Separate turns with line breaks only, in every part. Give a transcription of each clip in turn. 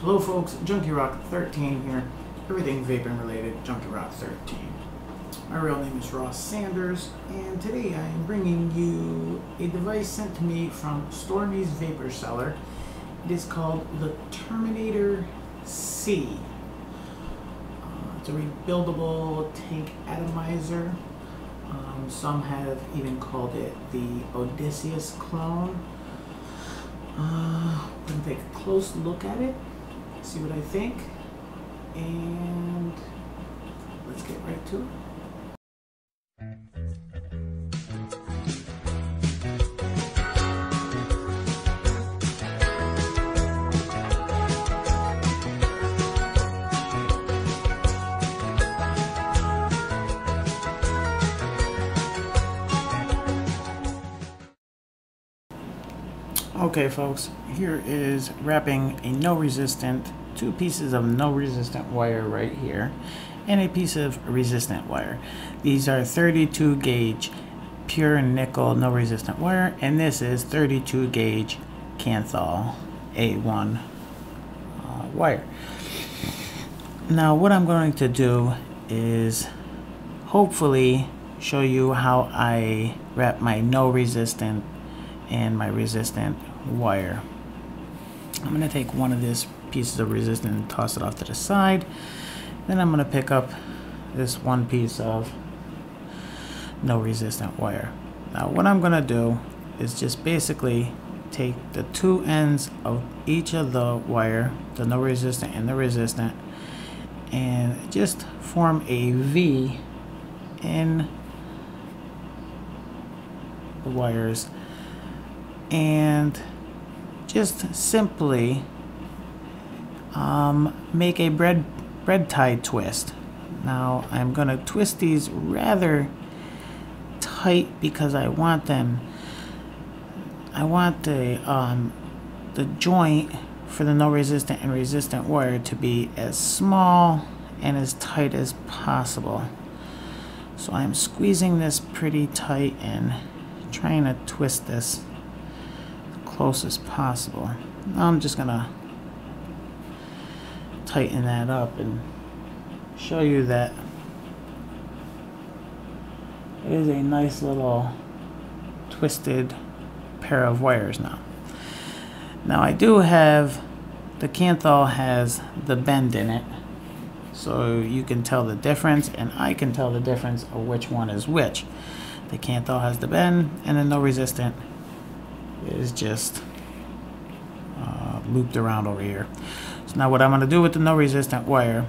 Hello folks, Junkie Rock 13 here. Everything vaping related, Junkie Rock 13. My real name is Ross Sanders, and today I am bringing you a device sent to me from Stromy's Vapor Cellar. It is called the Terminator C. It's a rebuildable tank atomizer. Some have even called it the Odysseus clone. I'm going to take a close look at it, see what I think, and let's get right to it. Okay folks, here is wrapping a two pieces of no resistant wire right here, and a piece of resistant wire. These are 32 gauge pure nickel no resistant wire, and this is 32 gauge Kanthal A1 wire. Now what I'm going to do is hopefully show you how I wrap my no resistant and my resistant wire. I'm going to take one of these pieces of resistant and toss it off to the side. Then I'm going to pick up this one piece of no resistant wire. Now what I'm going to do is just basically take the two ends of each of the wire, the no resistant and the resistant, and just form a V in the wires, and just simply make a bread tie twist. Now I'm going to twist these rather tight because I want the joint for the no resistant and resistant wire to be as small and as tight as possible. So I'm squeezing this pretty tight and trying to twist this close as possible. Now I'm just gonna tighten that up and show you that it is a nice little twisted pair of wires now. Now I do have, the Kanthal has the bend in it, so you can tell the difference, and I can tell the difference of which one is which. The Kanthal has the bend, and the no resistant is just looped around over here. So now what I'm going to do with the no resistant wire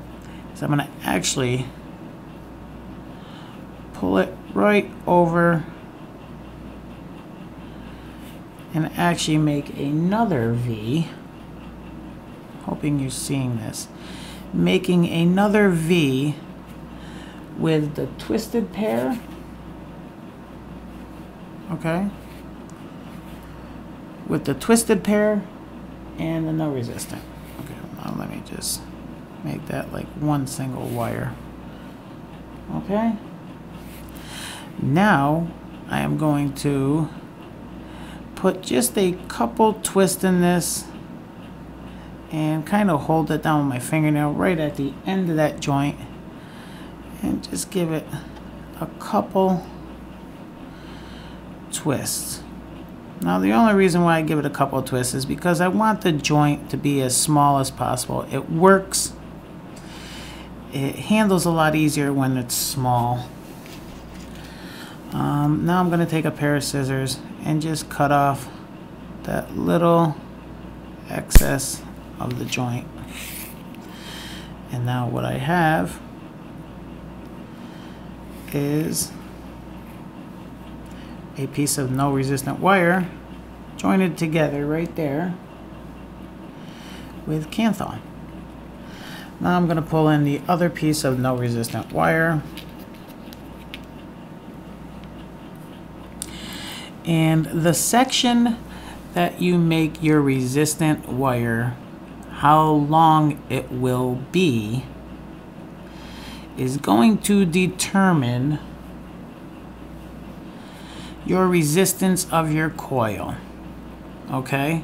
is I'm going to actually pull it right over and actually make another V. Hoping you're seeing this. Making another V with the twisted pair. Okay? With the twisted pair and the no resistant. Okay, now let me just make that like one single wire. Okay? Now I am going to put just a couple twists in this and kind of hold it down with my fingernail right at the end of that joint and just give it a couple twists. Now the only reason why I give it a couple of twists is because I want the joint to be as small as possible. It works. It handles a lot easier when it's small. Now I'm going to take a pair of scissors and just cut off that little excess of the joint. And now what I have is a piece of no resistant wire jointed together right there with Kanthal. Now I'm going to pull in the other piece of no resistant wire, and the section that you make your resistant wire, how long it will be, is going to determine your resistance of your coil. Okay,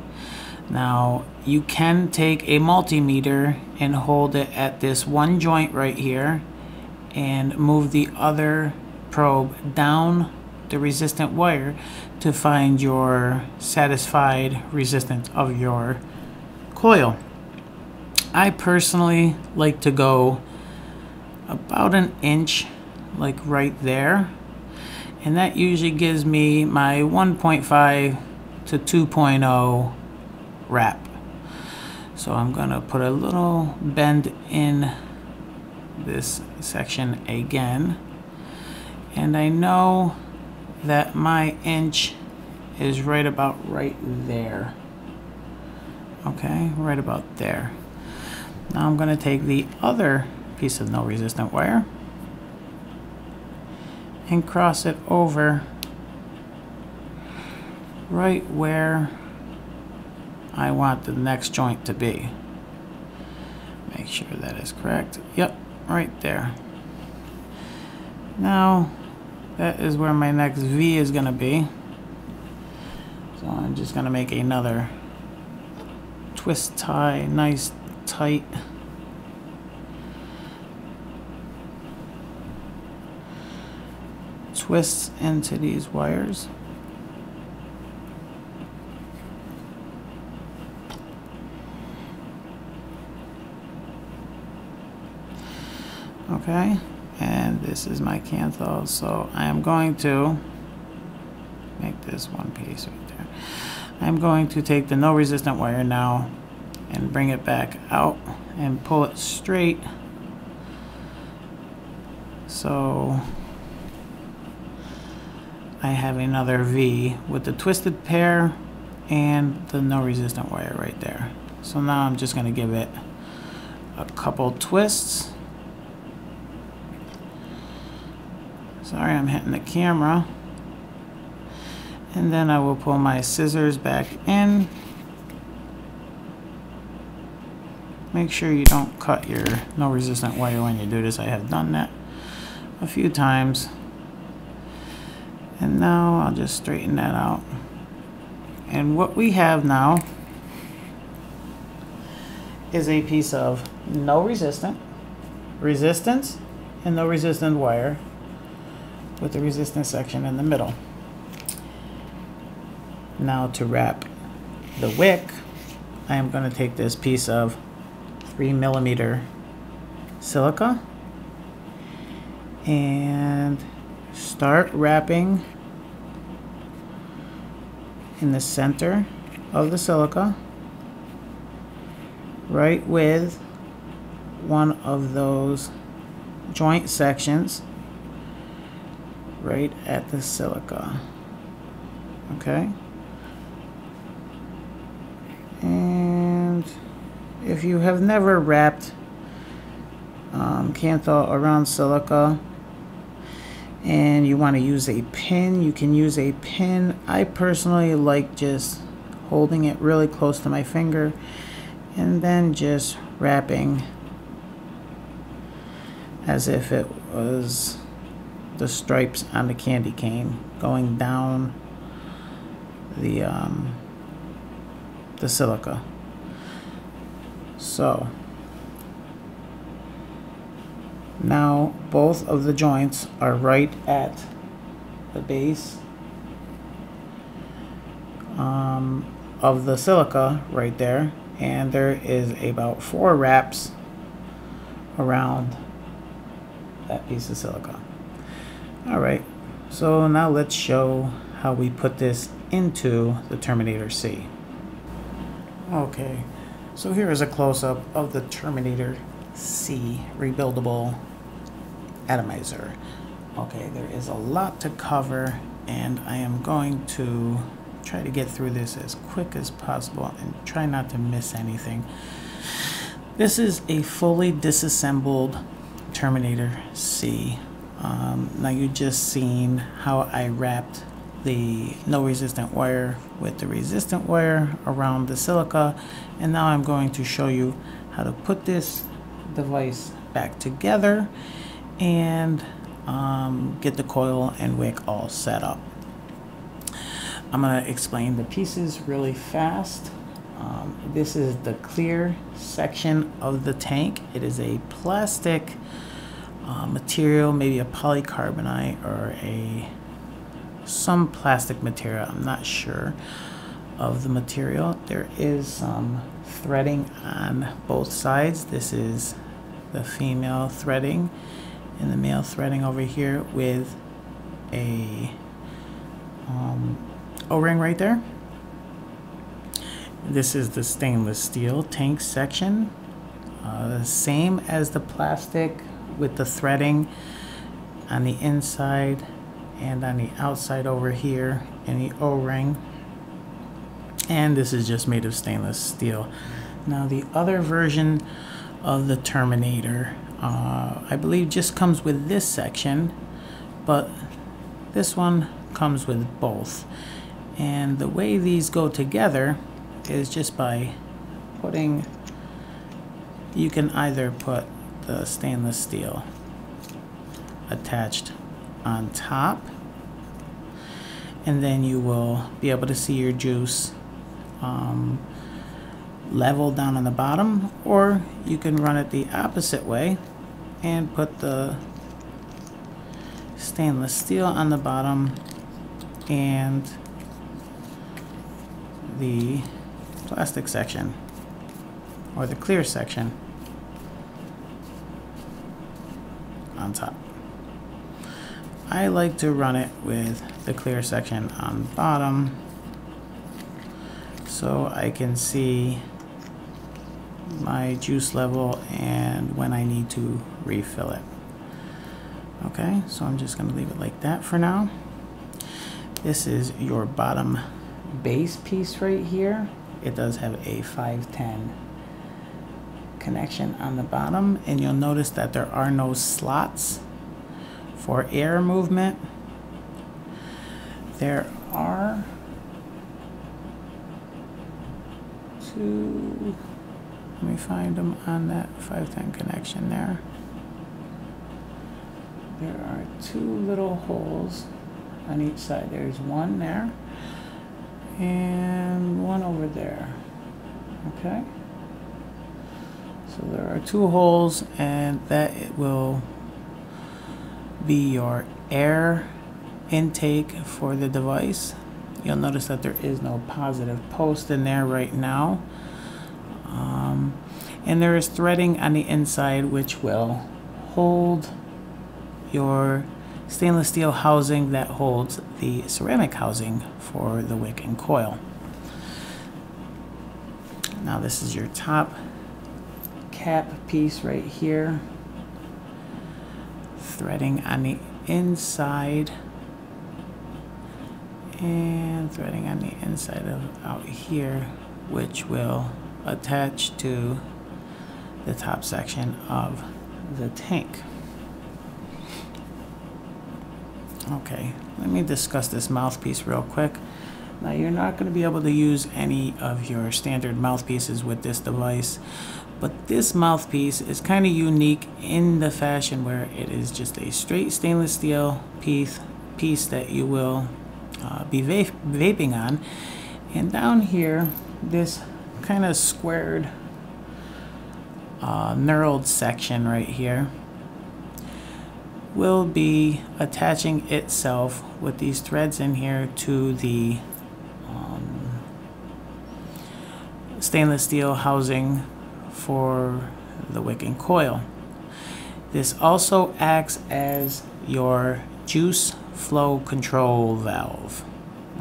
now you can take a multimeter and hold it at this one joint right here and move the other probe down the resistant wire to find your satisfied resistance of your coil. I personally like to go about an inch, like right there, and that usually gives me my 1.5 to 2.0 wrap. So I'm gonna put a little bend in this section again, and I know that my inch is right about right there. Okay, right about there. Now I'm going to take the other piece of no resistant wire and cross it over right where I want the next joint to be. Make sure that is correct. Yep, right there. Now that is where my next V is going to be. So I'm just going to make another twist tie, nice tight. Twists into these wires. Okay, and this is my canthal, so I am going to make this one piece right there. I'm going to take the no resistant wire now and bring it back out and pull it straight, so I have another V with the twisted pair and the no resistant wire right there. So now I'm just going to give it a couple twists. Sorry, I'm hitting the camera. And then I will pull my scissors back in. Make sure you don't cut your no resistant wire when you do this. I have done that a few times. And now I'll just straighten that out. And what we have now is a piece of no resistance, and no resistant wire with the resistance section in the middle. Now to wrap the wick, I am going to take this piece of 3mm silica and start wrapping in the center of the silica, right with one of those joint sections right at the silica. Okay, and if you have never wrapped canthal around silica and you want to use a pin, you can use a pin. I personally like just holding it really close to my finger and then just wrapping as if it was the stripes on the candy cane going down the silica. So now both of the joints are right at the base of the silica right there, and there is about 4 wraps around that piece of silica. Alright, so now let's show how we put this into the Terminator C. Okay, so here is a close-up of the Terminator C rebuildable atomizer. Okay, there is a lot to cover, and I am going to try to get through this as quick as possible and try not to miss anything. This is a fully disassembled Terminator C. Now you just seen how I wrapped the no resistant wire with the resistant wire around the silica, and now I'm going to show you how to put this device back together and get the coil and wick all set up. I'm going to explain the pieces really fast. This is the clear section of the tank. It is a plastic material, maybe a polycarbonate or some plastic material. I'm not sure of the material. There is some threading on both sides. This is the female threading and the male threading over here with a O-ring right there. This is the stainless steel tank section, same as the plastic with the threading on the inside and on the outside over here in the O-ring. And this is just made of stainless steel. Now the other version of the Terminator, I believe just comes with this section, but this one comes with both. And the way these go together is just by putting, you can either put the stainless steel attached on top, and then you will be able to see your juice level down on the bottom, or you can run it the opposite way and put the stainless steel on the bottom and the plastic section or the clear section on top. I like to run it with the clear section on the bottom so I can see my juice level and when I need to refill it. Okay, so I'm just going to leave it like that for now. This is your bottom base piece right here. It does have a 510 connection on the bottom, and you'll notice that there are no slots for air movement. There are two, let me find them on that 510 connection there. There are two little holes on each side. There's one there and one over there. Okay, so there are two holes, and that it will be your air intake for the device. You'll notice that there is no positive post in there right now, and there is threading on the inside which will hold your stainless steel housing that holds the ceramic housing for the wick and coil. Now this is your top cap piece right here, threading on the inside and threading on the inside of out here, which will attach to the top section of the tank. Okay, let me discuss this mouthpiece real quick. Now you're not going to be able to use any of your standard mouthpieces with this device, but this mouthpiece is kind of unique in the fashion where it is just a straight stainless steel piece that you will be vaping on. And down here, this kind of squared knurled section right here will be attaching itself with these threads in here to the stainless steel housing for the wicking coil. This also acts as your juice flow control valve.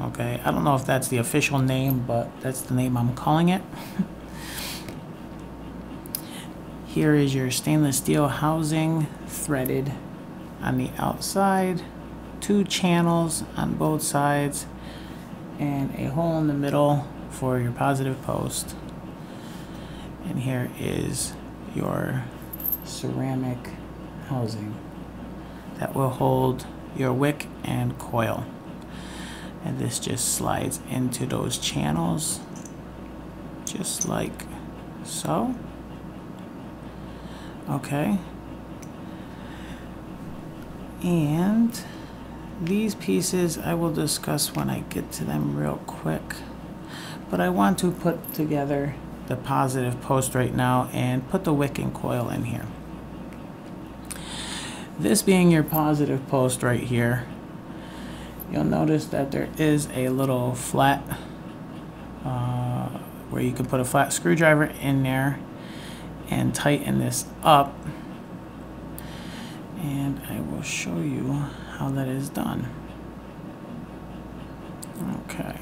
Okay, I don't know if that's the official name, but that's the name I'm calling it. Here is your stainless steel housing threaded on the outside, two channels on both sides, and a hole in the middle for your positive post. And here is your ceramic housing that will hold your wick and coil. And this just slides into those channels, just like so. Okay. And these pieces I will discuss when I get to them real quick. but I want to put together the positive post right now and put the wicking coil in here. This being your positive post right here, you'll notice that there is a little flat where you can put a flat screwdriver in there and tighten this up, and I will show you how that is done. Okay.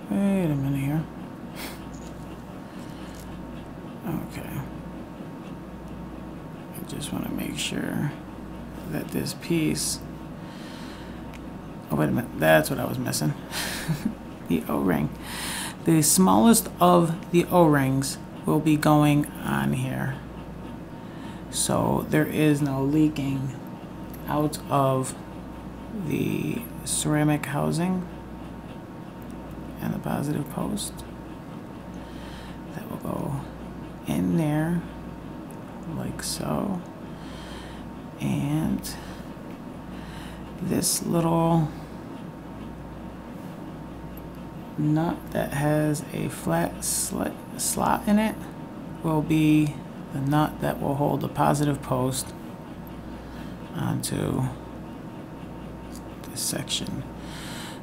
Wait a minute here. Okay. I just want to make sure that this piece... Oh, wait a minute. That's what I was missing. The O-ring. The smallest of the O-rings will be going on here. So there is no leaking out of the ceramic housing and the positive post. That will go in there like so. And this little nut that has a flat slot in it will be the nut that will hold the positive post onto this section.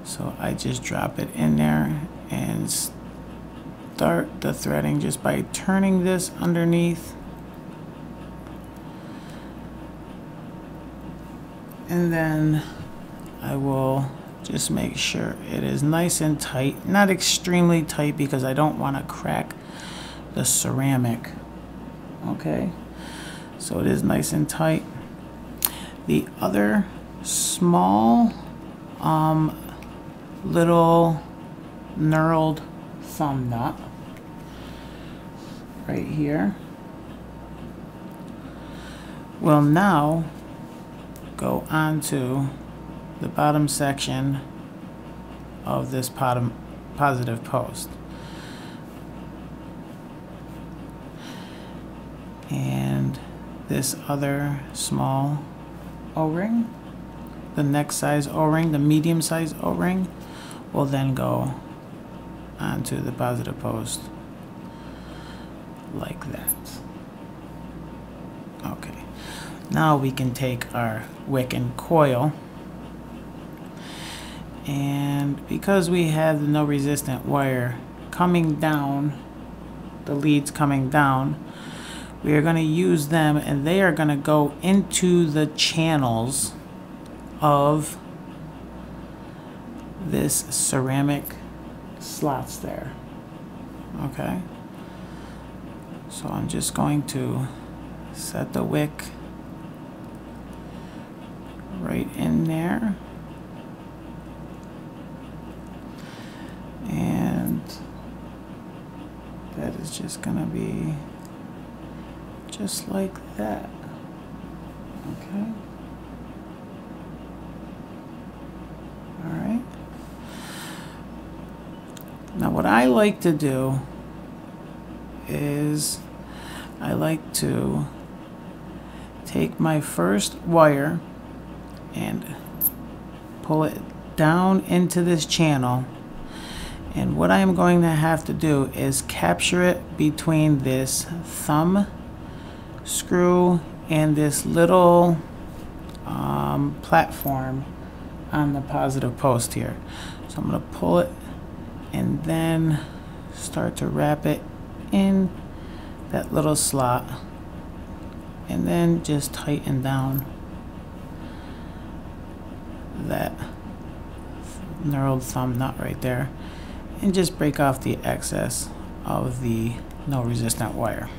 So I just drop it in there and start the threading just by turning this underneath, and then I will just make sure it is nice and tight, not extremely tight because I don't want to crack the ceramic. Okay, so it is nice and tight. The other small little knurled thumb nut right here will now go onto the bottom section of this positive post. And this other small O-ring, the next size O-ring, the medium size O-ring, will then go onto the positive post like that. Okay, now we can take our wick and coil, and because we have the no resistant wire coming down, the leads coming down, we are going to use them, and they are going to go into the channels of this ceramic slots there. Okay, so I'm just going to set the wick right in there, and that is just gonna be just like that. Okay, all right. Now what I like to do is I like to take my first wire and pull it down into this channel, and what I am going to have to do is capture it between this thumb screw and this little platform on the positive post here. So I'm going to pull it and then start to wrap it in that little slot, and then just tighten down that knurled thumb nut right there, and just break off the excess of the no resistant wire.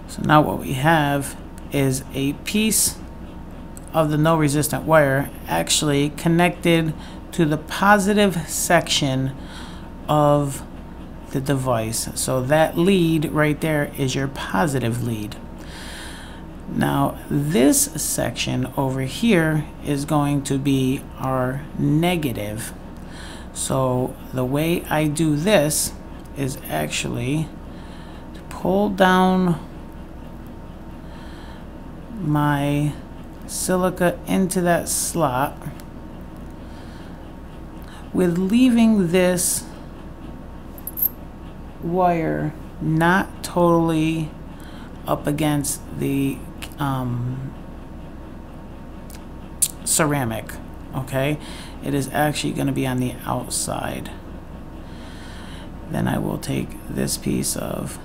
So now what we have is a piece of the no resistant wire actually connected to the positive section of the device. So that lead right there is your positive lead. Now this section over here is going to be our negative. So the way I do this is actually to pull down my silica into that slot with leaving this wire not totally up against the ceramic, okay? It is actually going to be on the outside. Then I will take this piece of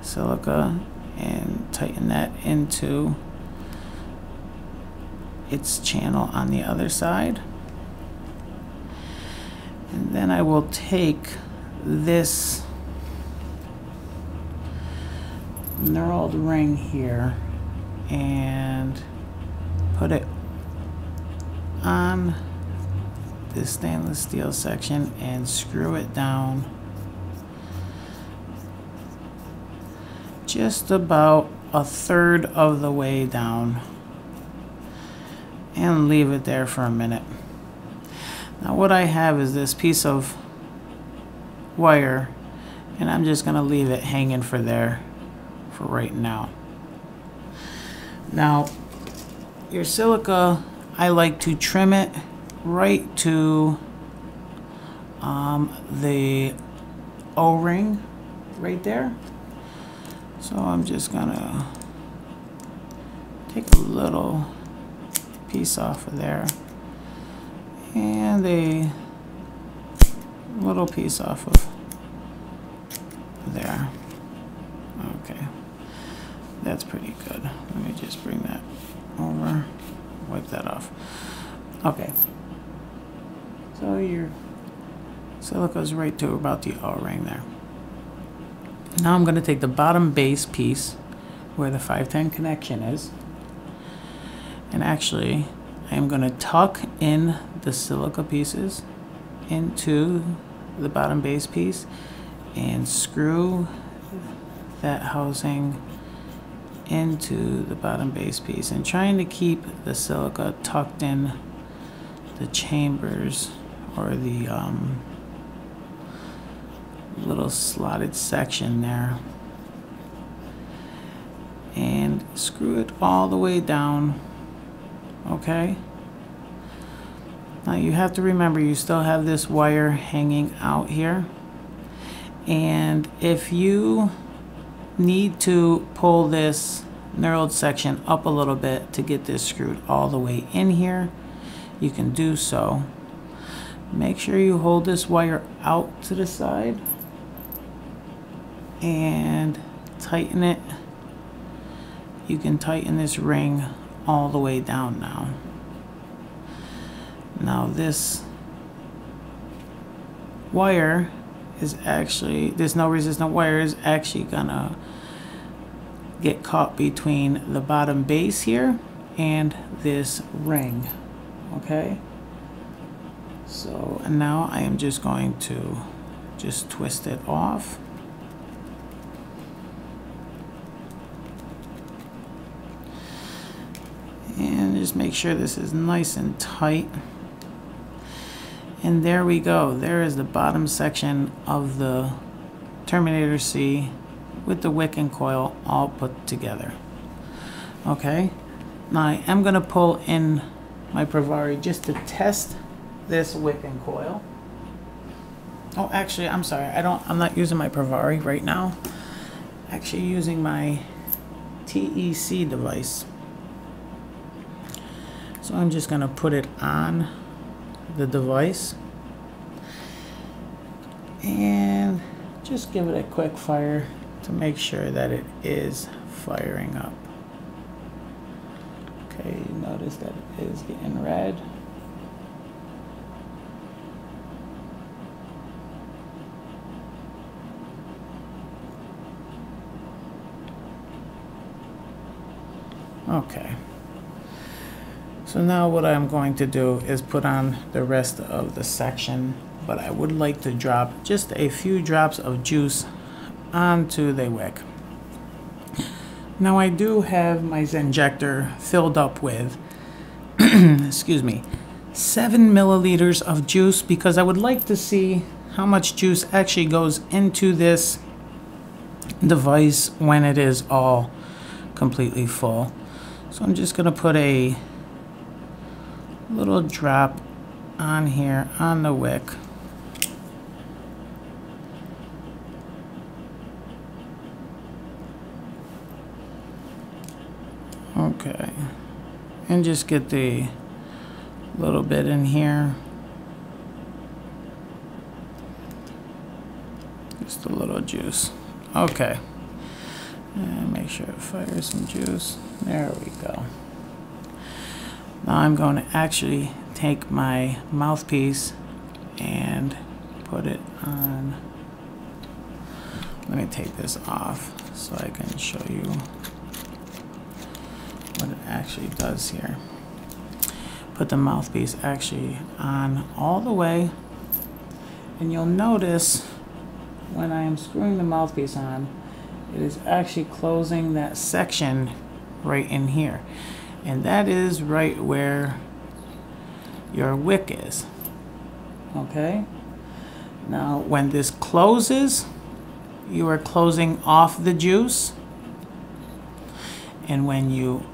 silica and tighten that into its channel on the other side. And then I will take this knurled ring here and put it on this stainless steel section and screw it down just about a third of the way down and leave it there for a minute. Now what I have is this piece of wire, and I'm just gonna leave it hanging for there for right now. Now your silica, I like to trim it right to the O-ring right there. So I'm just gonna take a little piece off of there and a little piece off of there. Okay, that's pretty good. Let me just bring that over, wipe that off. Okay, so your silica's right to about the O-ring there. Now I'm going to take the bottom base piece where the 510 connection is, and actually I am going to tuck in the silica pieces into the bottom base piece and screw that housing into the bottom base piece, and trying to keep the silica tucked in the chambers or the little slotted section there, and screw it all the way down. Okay, now you have to remember you still have this wire hanging out here, and if you need to pull this knurled section up a little bit to get this screwed all the way in here, you can do so. Make sure you hold this wire out to the side and tighten it. You can tighten this ring all the way down now. Now this wire is actually, this no resistant wire is actually gonna get caught between the bottom base here and this ring. Okay, so now I am just going to just twist it off. And just make sure this is nice and tight. And there we go. There is the bottom section of the Terminator C with the wicking coil all put together. Okay, now I am going to pull in my Provari just to test this wicking coil. Oh, actually, I'm sorry. I'm not using my Provari right now. Actually using my TEC device. So I'm just going to put it on the device and just give it a quick fire to make sure that it is firing up. Okay, notice that it is getting red. Okay. So now what I'm going to do is put on the rest of the section, but I would like to drop just a few drops of juice onto the wick. Now I do have my Zenjector filled up with, excuse me, 7 milliliters of juice, because I would like to see how much juice actually goes into this device when it is all completely full. So I'm just going to put a little drop on here on the wick. Okay, and just get the little bit in here, just a little juice. Okay, and make sure it fires some juice. There we go. Now I'm going to actually take my mouthpiece and put it on. Let me take this off so I can show you what it actually does here. Put the mouthpiece actually on all the way, and you'll notice when I am screwing the mouthpiece on, it is actually closing that section right in here, and that is right where your wick is. Okay, now when this closes, you are closing off the juice, and when you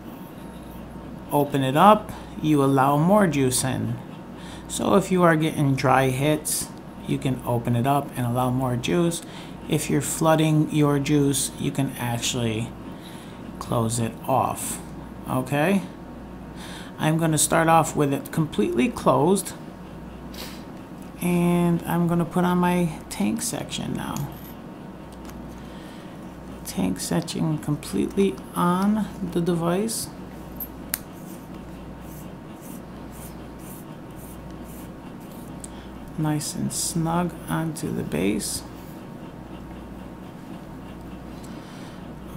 open it up, you allow more juice in. So if you are getting dry hits, you can open it up and allow more juice. If you're flooding your juice, you can actually close it off. Okay, I'm going to start off with it completely closed, and I'm going to put on my tank section now. Tank section completely on the device. Nice and snug onto the base.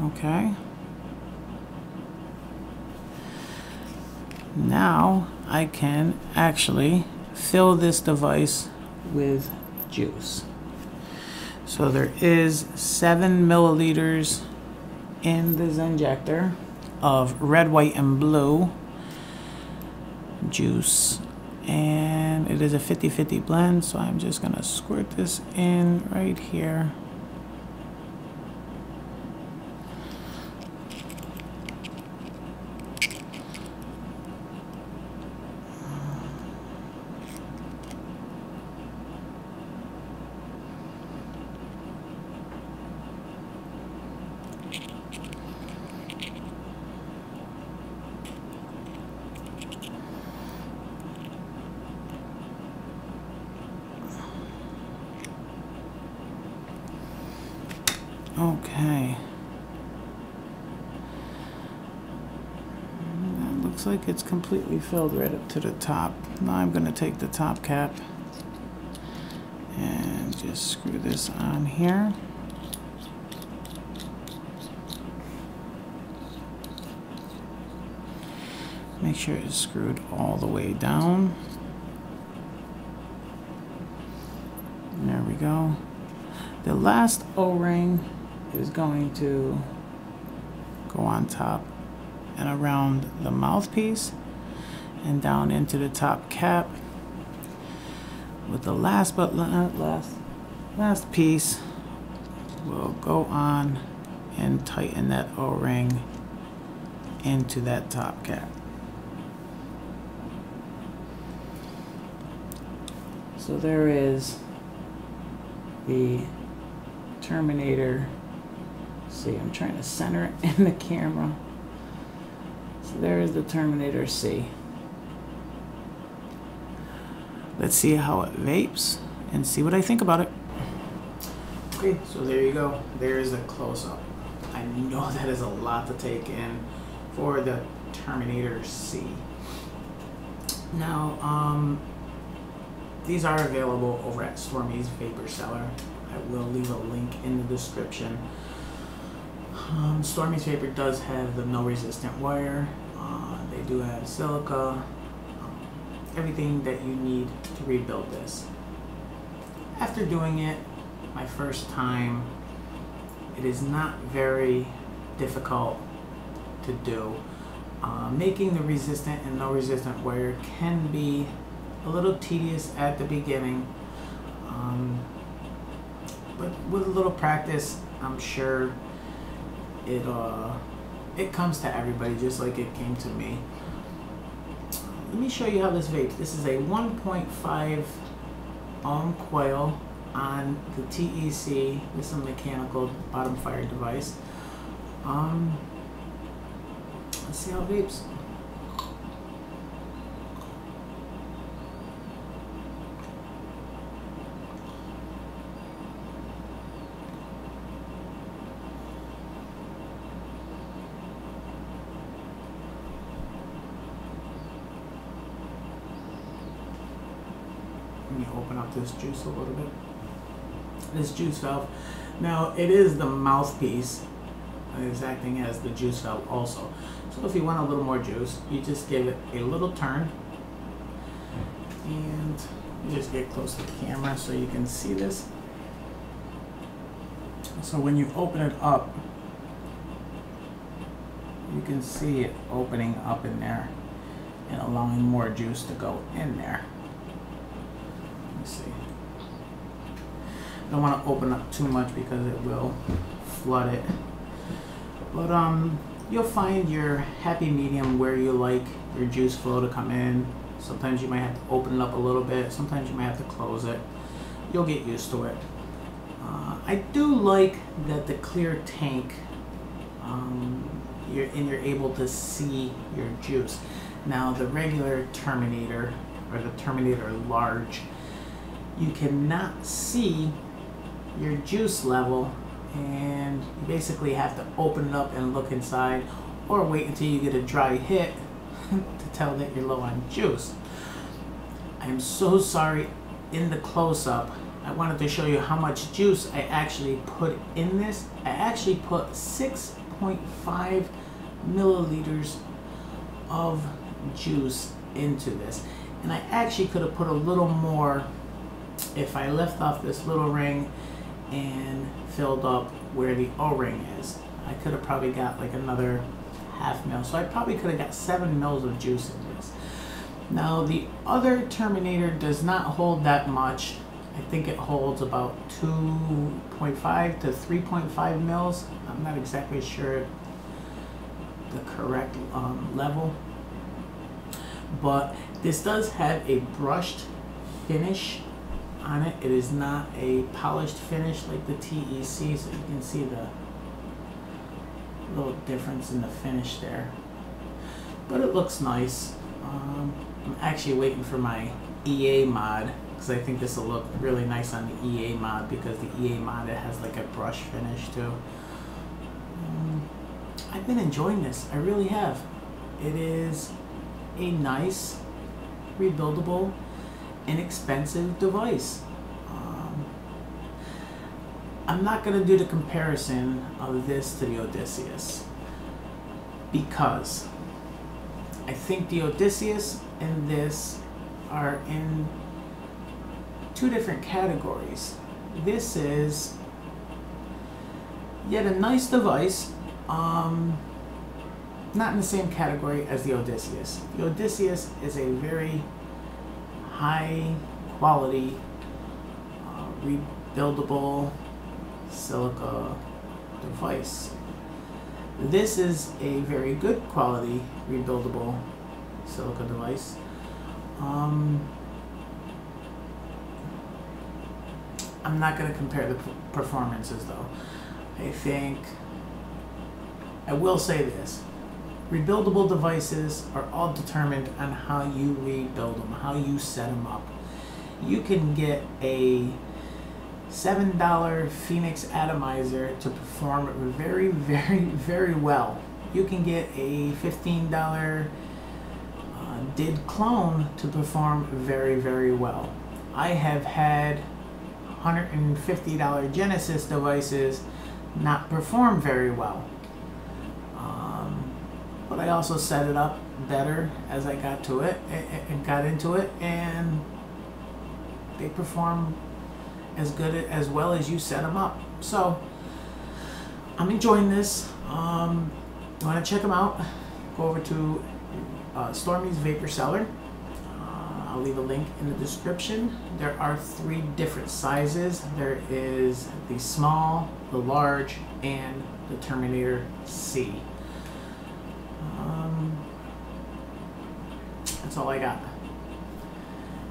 Okay. Now I can actually fill this device with juice. So there is 7 milliliters in this injector of red, white, and blue juice. And it is a 50-50 blend, so I'm just gonna squirt this in right here. Okay. That looks like it's completely filled right up to the top. Now I'm going to take the top cap and just screw this on here. Make sure it's screwed all the way down. There we go. The last O-ring is going to go on top and around the mouthpiece and down into the top cap. With the last but not last piece, we'll go on and tighten that O-ring into that top cap. So there is the Terminator C. I'm trying to center it in the camera. So there is the Terminator C. Let's see how it vapes and see what I think about it. Okay, so there you go. There is a close-up. I know that is a lot to take in for the Terminator C. Now, these are available over at Stromy's Vapor Cellar. I will leave a link in the description. Stromy's Vapor does have the no-resistant wire. They do have silica. Everything that you need to rebuild this. After doing it my first time, it is not very difficult to do. Making the resistant and no-resistant wire can be a little tedious at the beginning, but with a little practice, I'm sure it comes to everybody just like it came to me. let me show you how this vapes. This is a 1.5 ohm coil on the TEC. This is a mechanical bottom fire device. Let's see how it vapes. Let me open up this juice a little bit. This juice valve. Now it is the mouthpiece. It is acting as the juice valve also. So if you want a little more juice, you just give it a little turn. And you just get close to the camera so you can see this. So when you open it up, you can see it opening up in there and allowing more juice to go in there. Let me see. I don't want to open up too much because it will flood it. But you'll find your happy medium where you like your juice flow to come in. Sometimes you might have to open it up a little bit. Sometimes you might have to close it. You'll get used to it. I do like that the clear tank, you're able to see your juice. Now the regular Terminator, or the Terminator Large, you cannot see your juice level, and you basically have to open it up and look inside, or wait until you get a dry hit to tell that you're low on juice. I am so sorry, in the close-up I wanted to show you how much juice I actually put in this. I actually put 6.5 milliliters of juice into this, and I actually could have put a little more if I left off this little ring and filled up where the O-ring is. I could have probably got like another half mil, so I probably could have got 7 mils of juice in this. Now the other Terminator does not hold that much. I think it holds about 2.5 to 3.5 mils. I'm not exactly sure the correct level, but this does have a brushed finish on it. It is not a polished finish like the TEC, so you can see the little difference in the finish there, but it looks nice. I'm actually waiting for my EA mod because I think this will look really nice on the EA mod, because the EA mod, it has like a brush finish too. I've been enjoying this, I really have. It is a nice, rebuildable, inexpensive device. I'm not going to do the comparison of this to the Odysseus, because I think the Odysseus and this are in two different categories. This is yet a nice device, not in the same category as the Odysseus. The Odysseus is a very high quality, rebuildable silica device. This is a very good quality rebuildable silica device. I'm not going to compare the performances though. I will say this: rebuildable devices are all determined on how you rebuild them, how you set them up. You can get a $7 Phoenix atomizer to perform very, very, very well. You can get a $15 DID clone to perform very, very well. I have had $150 Genesis devices not perform very well. But I also set it up better as I got to it and got into it, and they perform as well as you set them up. So I'm enjoying this. You want to check them out, go over to Stromy's Vapor Cellar. I'll leave a link in the description. There are 3 different sizes. There is the small, the large, and the Terminator C. That's all I got.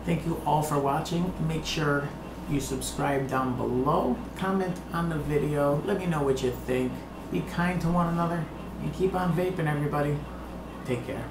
Thank you all for watching. Make sure you subscribe down below. Comment on the video. Let me know what you think. Be kind to one another. And keep on vaping, everybody. Take care.